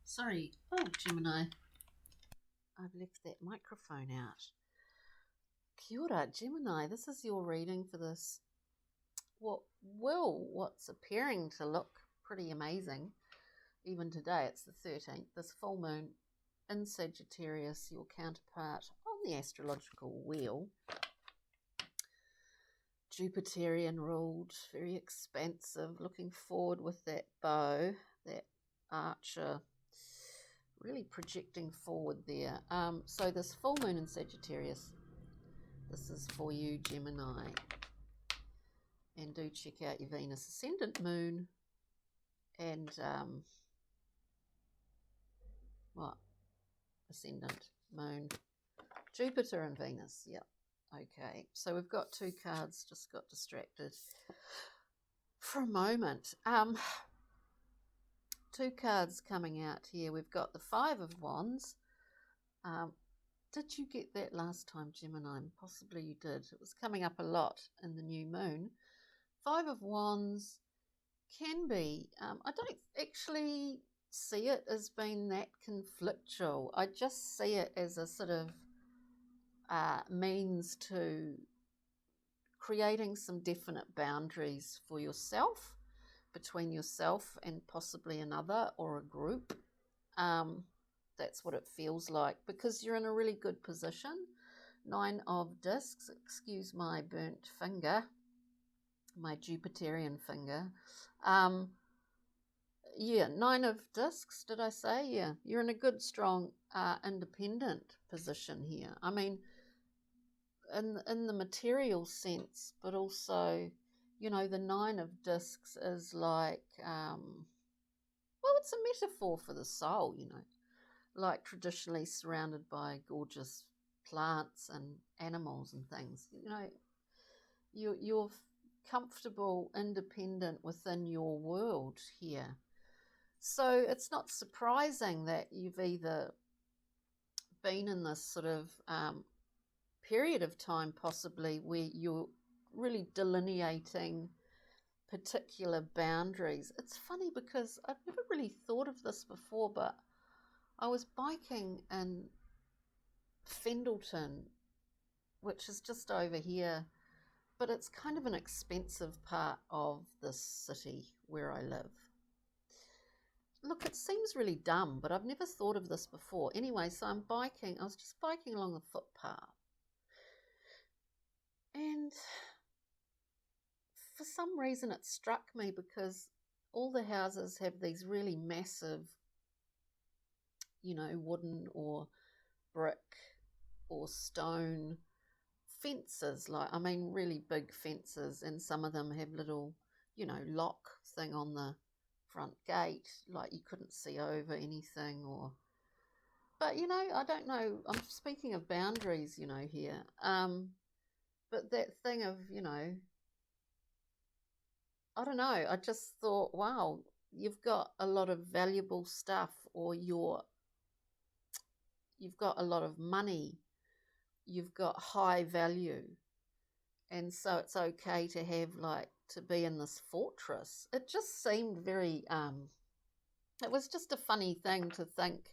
Sorry. Oh, Gemini. I've left that microphone out. Kia ora, Gemini. This is your reading for this. What's appearing to look pretty amazing. Even today, it's the 13th. This full moon in Sagittarius, your counterpart on the astrological wheel. Jupiterian ruled, very expansive, looking forward with that bow, that archer, really projecting forward there. So this full moon in Sagittarius, this is for you, Gemini. And do check out your Venus ascendant moon and ascendant moon, Jupiter and Venus. Yep. Okay, so we've got two cards, just got distracted for a moment. Two cards coming out here. We've got the Five of Wands. Did you get that last time, Gemini? Possibly you did. It was coming up a lot in the new moon. Five of Wands can be, I don't actually see it as being that conflictual. I just see it as a sort of means to creating some definite boundaries for yourself, between yourself and possibly another or a group. That's what it feels like, because you're in a really good position. Nine of Discs, excuse my burnt finger, my Jupiterian finger. Nine of Discs, did I say? Yeah, you're in a good, strong, independent position here. I mean, in the material sense, but also, the Nine of Discs is like, it's a metaphor for the soul, like traditionally surrounded by gorgeous plants and animals and things. You're comfortable, independent within your world here. So it's not surprising that you've either been in this sort of period of time possibly where you're really delineating particular boundaries. It's funny because I've never really thought of this before, but I was biking in Fendleton, which is just over here, but it's kind of an expensive part of this city where I live. Look, it seems really dumb, but I've never thought of this before. Anyway, so I was just biking along the footpath. And for some reason it struck me, because all the houses have these really massive, wooden or brick or stone fences, really big fences, and some of them have little, lock thing on the front gate, like you couldn't see over anything, but I don't know, I'm speaking of boundaries, here, but that thing of, I don't know, I just thought, wow, you've got a lot of valuable stuff, or you've got a lot of money, you've got high value, and so it's okay to have, to be in this fortress. It just seemed very, it was just a funny thing to think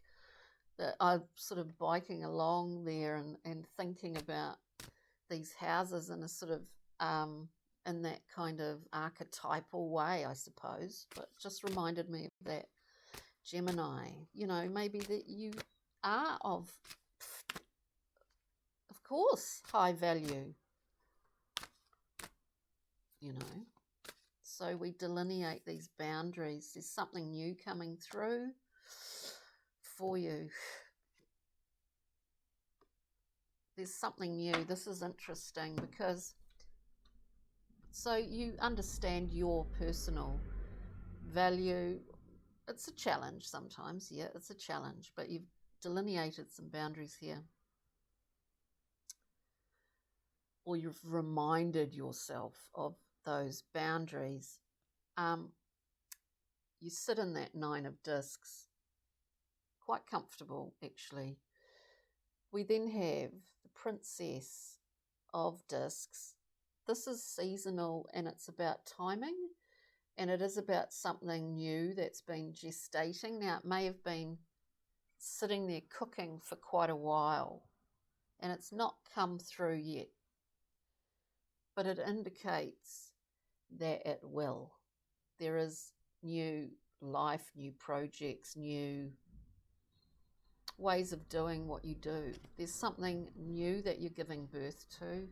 that I'm sort of biking along there and thinking about these houses in a sort of, in that kind of archetypal way, I suppose. But it just reminded me of that, Gemini. Maybe that you are of course, high value. So we delineate these boundaries. There's something new coming through for you. There's something new. This is interesting because so you understand your personal value. It's a challenge sometimes, yeah, it's a challenge, but you've delineated some boundaries here. Or you've reminded yourself of those boundaries. You sit in that Nine of Discs, quite comfortable actually. We then have the Princess of Discs. This is seasonal and it's about timing And it is about something new that's been gestating. Now, it may have been sitting there cooking for quite a while, and it's not come through yet, but it indicates that it will. There is new life, new projects, new ways of doing what you do. There's something new that you're giving birth to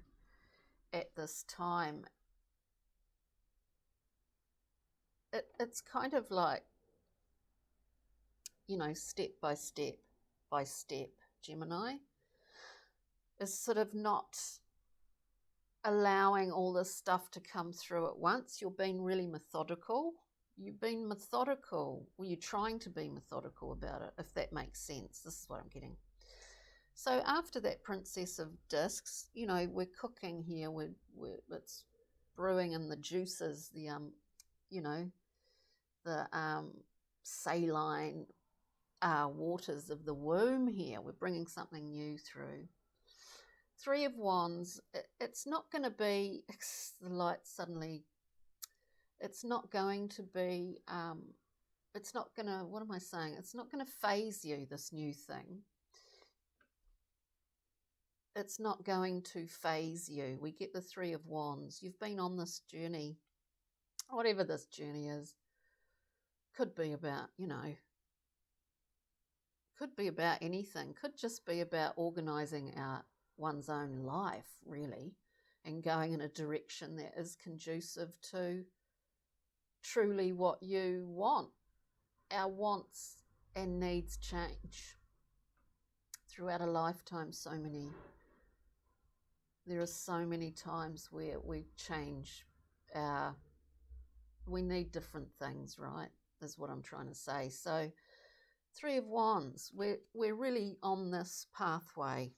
at this time. It's kind of like, you know, step by step by step, Gemini, is sort of not allowing all this stuff to come through at once. You're being really methodical. You've been methodical. Well, you're trying to be methodical about it, if that makes sense. This is what I'm getting. So after that Princess of Discs, you know, we're cooking here. It's brewing in the juices, the you know, the saline waters of the womb here. We're bringing something new through. Three of Wands, it's not going to be, the light suddenly, it's not going to be, it's not going to, what am I saying? It's not going to phase you, this new thing. It's not going to phase you. We get the Three of Wands. You've been on this journey, whatever this journey is. Could be about, you know, could be about anything. Could just be about organising one's own life, really, and going in a direction that is conducive to truly what you want. Our wants and needs change throughout a lifetime. There are so many times where we change we need different things, right, is what I'm trying to say. So Three of Wands, we're really on this pathway,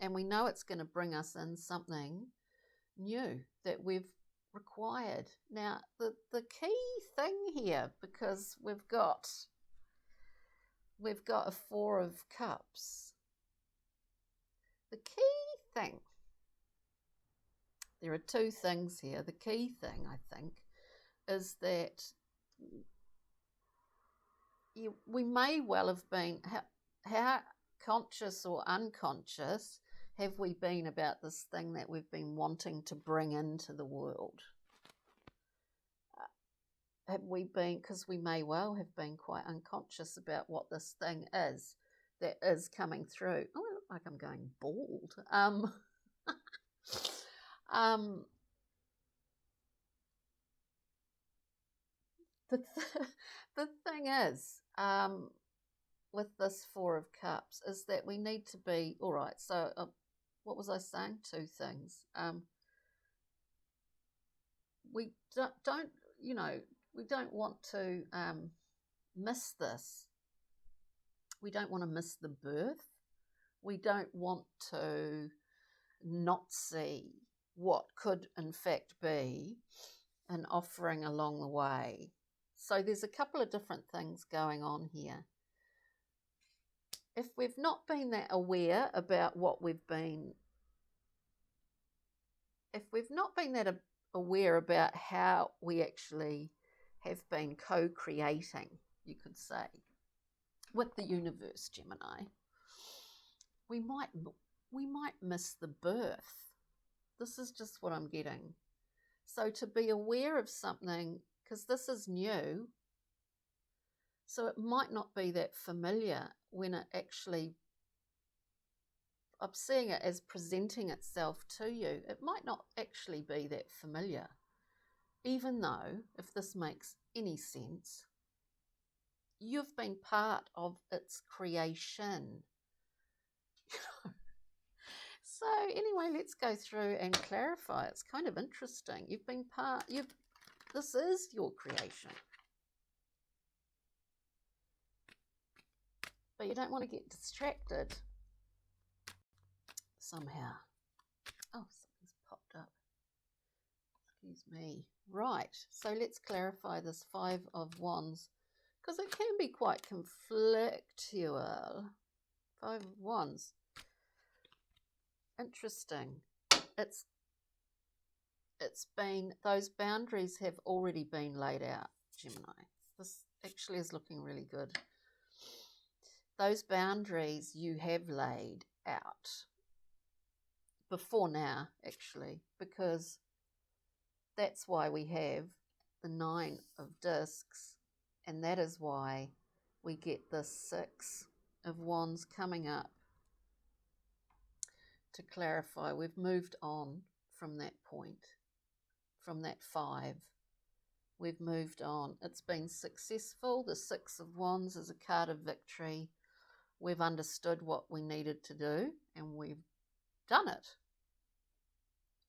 and we know it's going to bring us in something new that we've required. Now, the key thing here, because we've got a Four of Cups. The key thing, there are two things here. The key thing, I think, is that we may well have been, how conscious or unconscious have we been about this thing that we've been wanting to bring into the world? Have we been, because we may well have been quite unconscious about what this thing is that is coming through. Oh, I look like I'm going bald. The thing is, with this Four of Cups, is that we need to be, all right, so what was I saying? Two things. We don't, you know, we don't want to miss this. We don't want to miss the birth. We don't want to not see what could in fact be an offering along the way. So there's a couple of different things going on here. If we've not been that aware about what we've been, if we've not been that aware about how we actually have been co-creating, you could say, with the universe, Gemini, we might miss the birth. This is just what I'm getting. So to be aware of something, because this is new, so it might not be that familiar when it actually, I'm seeing it as presenting itself to you. It might not actually be that familiar, even though, if this makes any sense, you've been part of its creation. So anyway, let's go through and clarify. It's kind of interesting. You've been this is your creation. But you don't want to get distracted somehow. Oh, something's popped up. Excuse me. Right, so let's clarify this Five of Wands, because it can be quite conflictual. Five of Wands. Interesting. It's those boundaries have already been laid out, Gemini. This actually is looking really good. Those boundaries you have laid out before now, actually, because that's why we have the 9 of discs, and that is why we get the 6 of wands coming up to clarify. We've moved on from that point, from that 5. We've moved on. It's been successful. The 6 of wands is a card of victory. We've understood what we needed to do, and we've done it.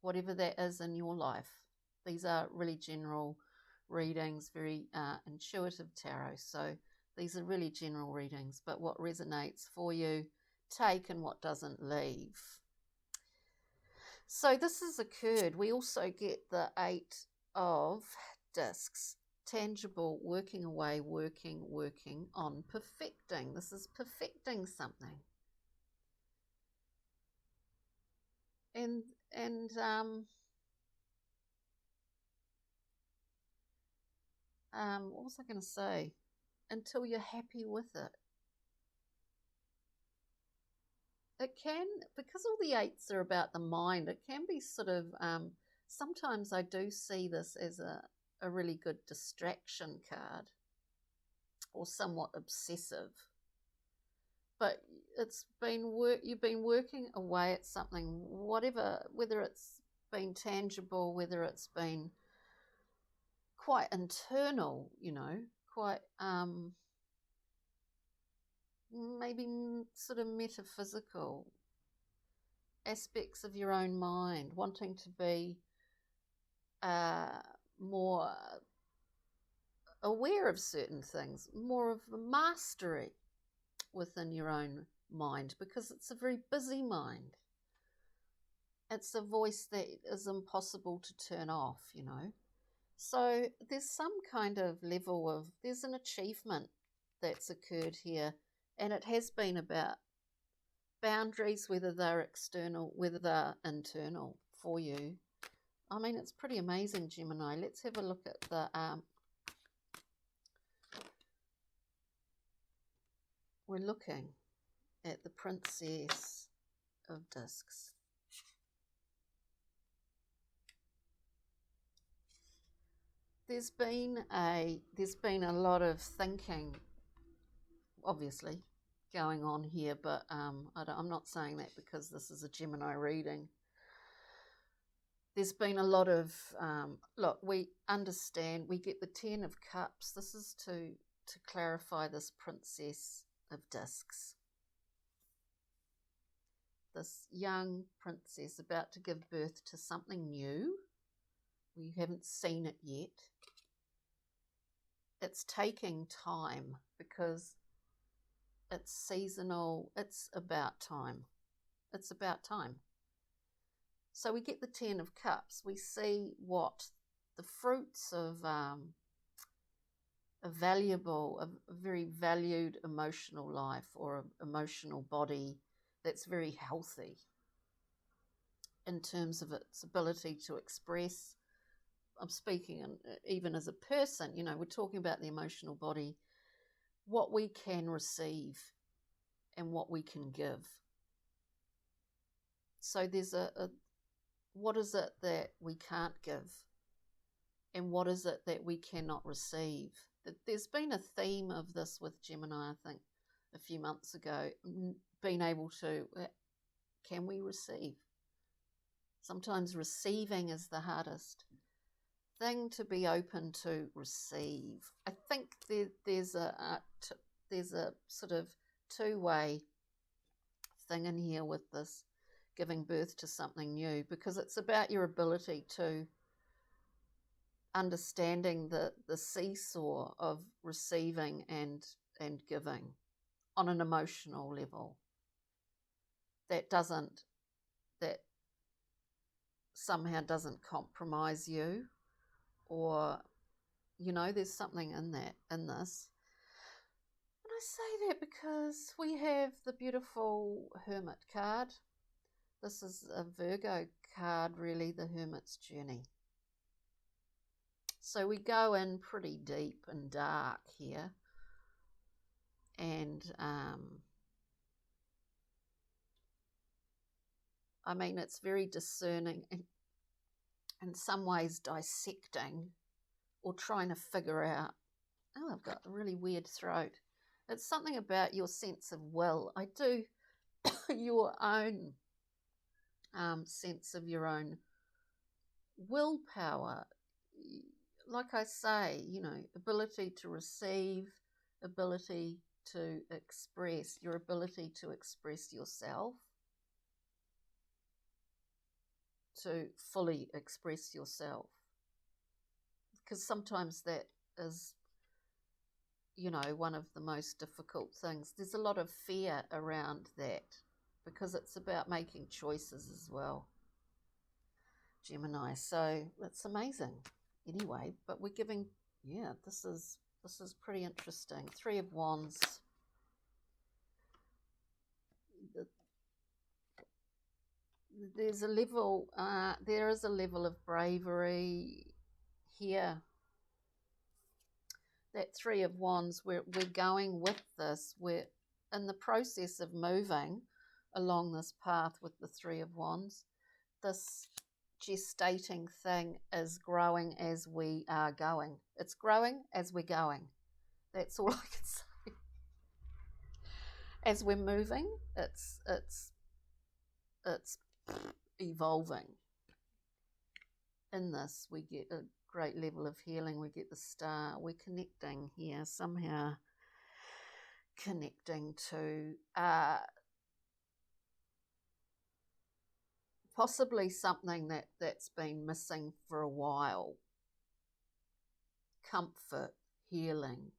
Whatever that is in your life. These are really general readings, very intuitive tarot. So these are really general readings, but what resonates for you, take, and what doesn't, leave. So this has occurred. We also get the 8 of discs. Tangible, working away, working on perfecting. This is perfecting something. And what was I going to say? Until you're happy with it. It can, because all the 8s are about the mind, it can be sort of, sometimes I do see this as a really good distraction card, or somewhat obsessive. But it's been you've been working away at something, whatever, whether it's been tangible, whether it's been quite internal, quite maybe sort of metaphysical aspects of your own mind, wanting to be more aware of certain things, more of a mastery within your own mind, because it's a very busy mind. It's a voice that is impossible to turn off, So there's some kind of level of, there's an achievement that's occurred here, and it has been about boundaries, whether they're external, whether they're internal for you. I mean, it's pretty amazing, Gemini. Let's have a look at the, we're looking at the Princess of Discs. There's been a lot of thinking, obviously, going on here, but I'm not saying that because this is a Gemini reading. There's been a lot of, look, we understand, we get the 10 of Cups. This is to clarify this Princess of Discs. This young princess about to give birth to something new. We haven't seen it yet. It's taking time because it's seasonal. It's about time. It's about time. So we get the 10 of Cups. We see what the fruits of a very valued emotional life, or an emotional body that's very healthy in terms of its ability to express. I'm speaking even as a person, we're talking about the emotional body, what we can receive and what we can give. So there's what is it that we can't give, and what is it that we cannot receive? There's been a theme of this with Gemini, I think, a few months ago, being able to, can we receive? Sometimes receiving is the hardest thing to be open to receive. I think there's a sort of two-way thing in here with this giving birth to something new, because it's about your ability to understanding the seesaw of receiving and giving on an emotional level that somehow doesn't compromise you, or there's something in this. And I say that because we have the beautiful Hermit card. This is a Virgo card, really, the Hermit's journey. So we go in pretty deep and dark here. And I mean, it's very discerning, and in some ways dissecting or trying to figure out, oh, I've got a really weird throat. It's something about your sense of will. I do your own sense of your own willpower. Like I say, you know, ability to receive, ability to express, your ability to express yourself, to fully express yourself. Because sometimes that is, you know, one of the most difficult things. There's a lot of fear around that because it's about making choices as well, Gemini. So it's amazing. Anyway, but we're giving, yeah, this is pretty interesting. 3 of Wands. There's a level, there is a level of bravery here. That 3 of Wands, we're going with this. We're in the process of moving along this path with the 3 of Wands. This gestating thing is growing as we are going. It's growing as we're going. That's all I can say. As we're moving, it's evolving. In this, we get a great level of healing. We get the star. We're connecting here, somehow connecting to possibly something that's been missing for a while. Comfort, healing,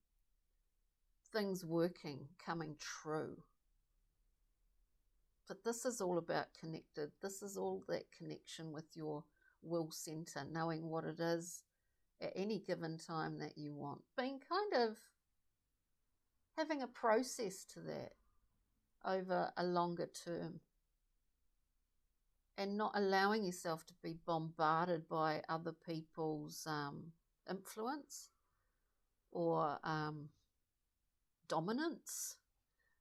things working, coming true. But this is all about connected. This is all that connection with your will center, knowing what it is at any given time that you want. Being kind of having a process to that over a longer term. And not allowing yourself to be bombarded by other people's influence or dominance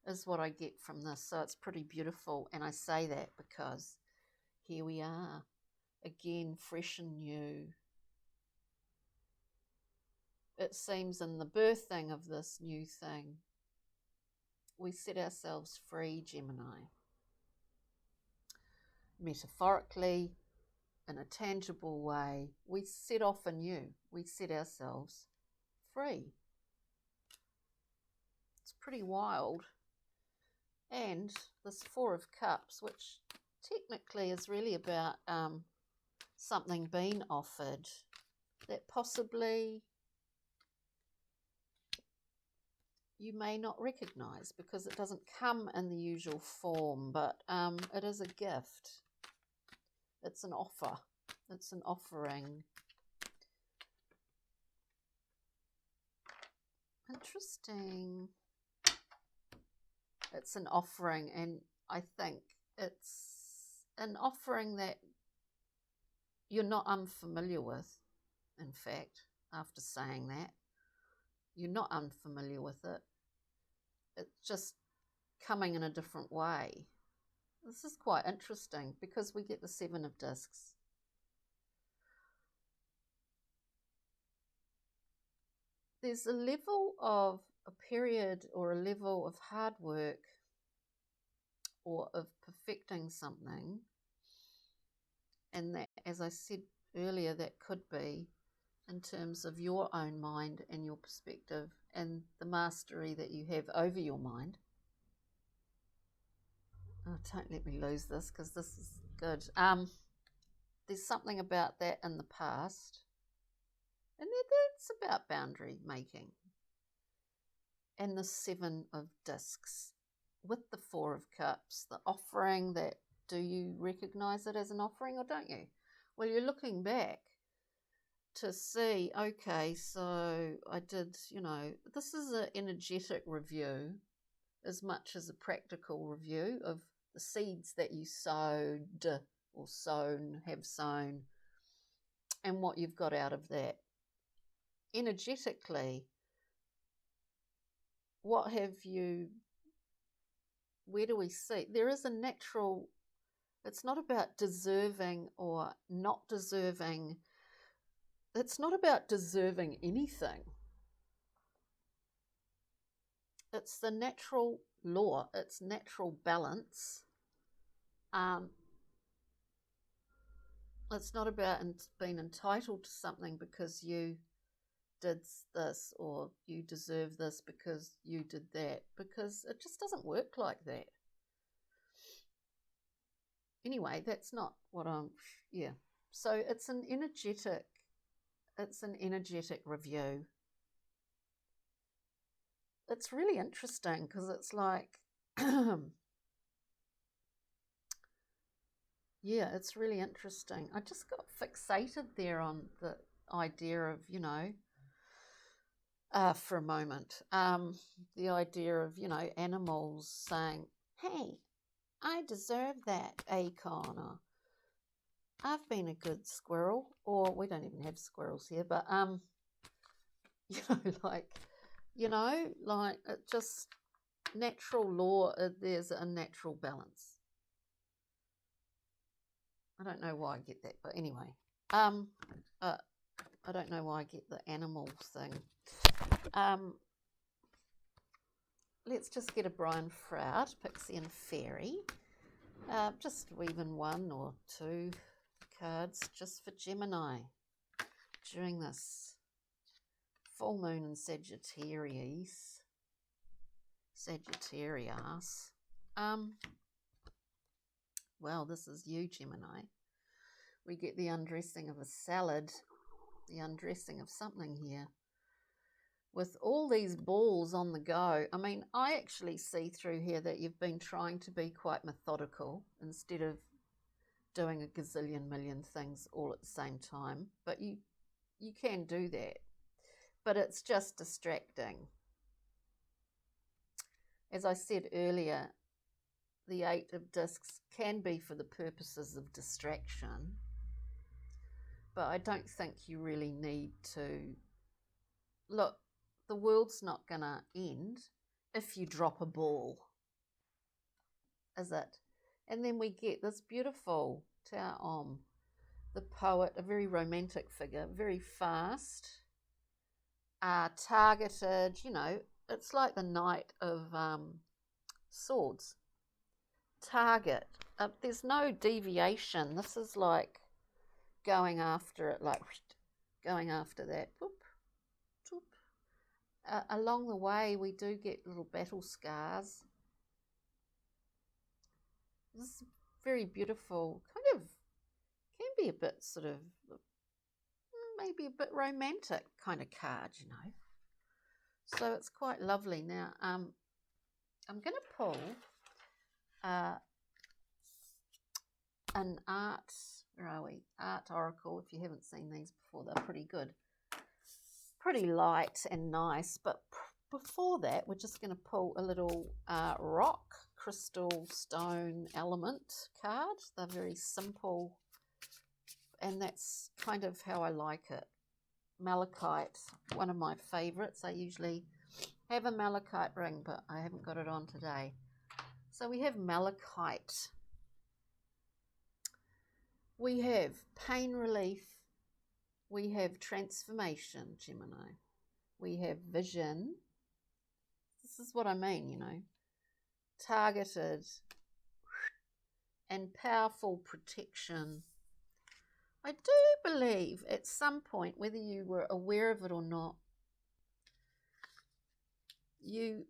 is what I get from this. So it's pretty beautiful. And I say that because here we are, again, fresh and new. It seems in the birthing of this new thing, we set ourselves free, Gemini. Metaphorically, in a tangible way, we set off anew. We set ourselves free. It's pretty wild. And this 4 of Cups, which technically is really about something being offered that possibly you may not recognize because it doesn't come in the usual form, but it is a gift. It's an offer. It's an offering. Interesting. It's an offering, and I think it's an offering that you're not unfamiliar with. In fact, after saying that, you're not unfamiliar with it. It's just coming in a different way. This is quite interesting because we get the 7 of Discs. There's a level of a period or a level of hard work or of perfecting something. And that, as I said earlier, that could be in terms of your own mind and your perspective and the mastery that you have over your mind. Oh, don't let me lose this because this is good. There's something about that in the past. And that's about boundary making. And the 7 of Discs with the 4 of Cups, the offering that, do you recognize it as an offering or don't you? Well, you're looking back to see, okay, so I did, you know, this is an energetic review as much as a practical review of the seeds that you sowed or have sown and what you've got out of that. energetically, where do we see? There is a natural, it's not about deserving or not deserving. It's not about deserving anything. It's the natural law, it's natural balance. It's not about being entitled to something because you did this or you deserve this because you did that, because it just doesn't work like that. Anyway, that's not what yeah. So it's an energetic review. It's really interesting because it's like, yeah, it's really interesting. I just got fixated there on the idea of, for a moment, the idea of, animals saying, hey, I deserve that acorn, or I've been a good squirrel, or we don't even have squirrels here, but, like it just, natural law, there's a natural balance. I don't know why I get that, but anyway, I don't know why I get the animals thing. Let's just get a Brian Froud, Pixie and Fairy. Just even one or two cards just for Gemini during this full moon in Sagittarius. Well, this is you, Gemini. We get the undressing of a salad, the undressing of something here. With all these balls on the go, I mean, I actually see through here that you've been trying to be quite methodical instead of doing a gazillion million things all at the same time. But you can do that. But it's just distracting. As I said earlier, the 8 of discs can be for the purposes of distraction. But I don't think you really need to. Look, the world's not going to end if you drop a ball, is it? And then we get this beautiful Tao Om, the poet, a very romantic figure, very fast, targeted, it's like the Knight of Swords. Target. There's no deviation. This is like going after it, like going after that. Boop, boop. Along the way, we do get little battle scars. This is very beautiful, kind of, can be a bit sort of, maybe a bit romantic kind of card, So it's quite lovely. Now, I'm going to pull an art, where are we? Art Oracle. If you haven't seen these before, they're pretty good. Pretty light and nice, but before that, we're just going to pull a little rock, crystal, stone element card. They're very simple, and that's kind of how I like it. Malachite, one of my favorites. I usually have a malachite ring, but I haven't got it on today. So we have malachite. We have pain relief. We have transformation, Gemini. We have vision. This is what I mean, targeted and powerful protection. I do believe at some point, whether you were aware of it or not, you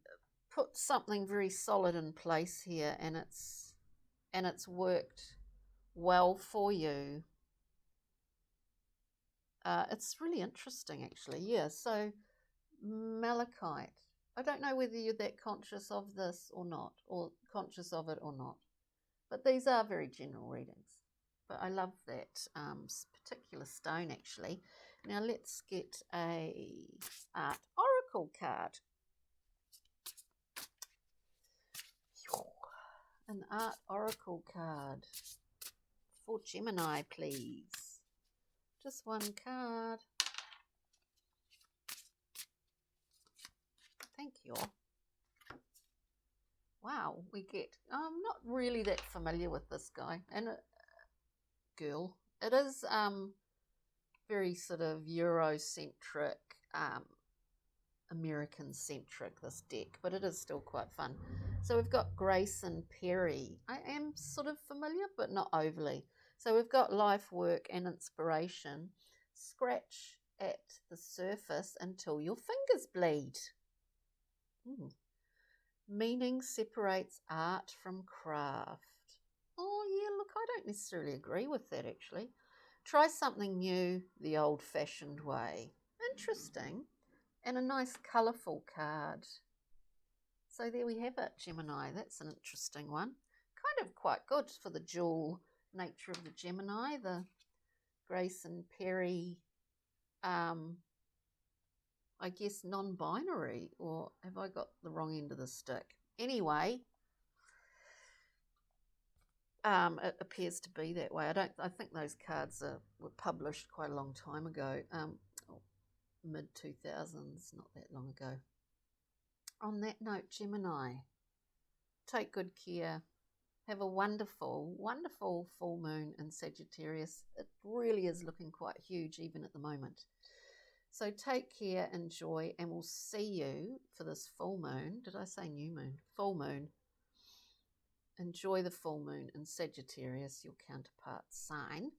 put something very solid in place here, and it's worked well for you. It's really interesting, actually. Yeah, so malachite. I don't know whether you're that conscious of this or not, or conscious of it or not. But these are very general readings. But I love that particular stone, actually. Now let's get a art oracle card. An art oracle card for Gemini, please. Just one card. you. Wow, we get, I'm not really that familiar with this guy and girl. It is very sort of Eurocentric, American-centric, this deck, but it is still quite fun. So we've got Grace and Perry. I am sort of familiar, but not overly. So we've got life, work, and inspiration. Scratch at the surface until your fingers bleed. Meaning separates art from craft. Oh, yeah, look, I don't necessarily agree with that, actually. Try something new the old-fashioned way. Interesting. And a nice colourful card. So there we have it, Gemini. That's an interesting one. Kind of quite good for the dual nature of the Gemini, the Grace and Perry, I guess non-binary, or have I got the wrong end of the stick? Anyway, it appears to be that way. I think those cards were published quite a long time ago, mid-2000s, not that long ago. On that note, Gemini, take good care. Have a wonderful, wonderful full moon in Sagittarius. It really is looking quite huge even at the moment. So take care, enjoy, and we'll see you for this full moon. Did I say new moon? Full moon. Enjoy the full moon in Sagittarius, your counterpart sign.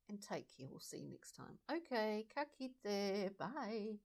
And take care. We'll see you next time. Okay, ka kite. Bye.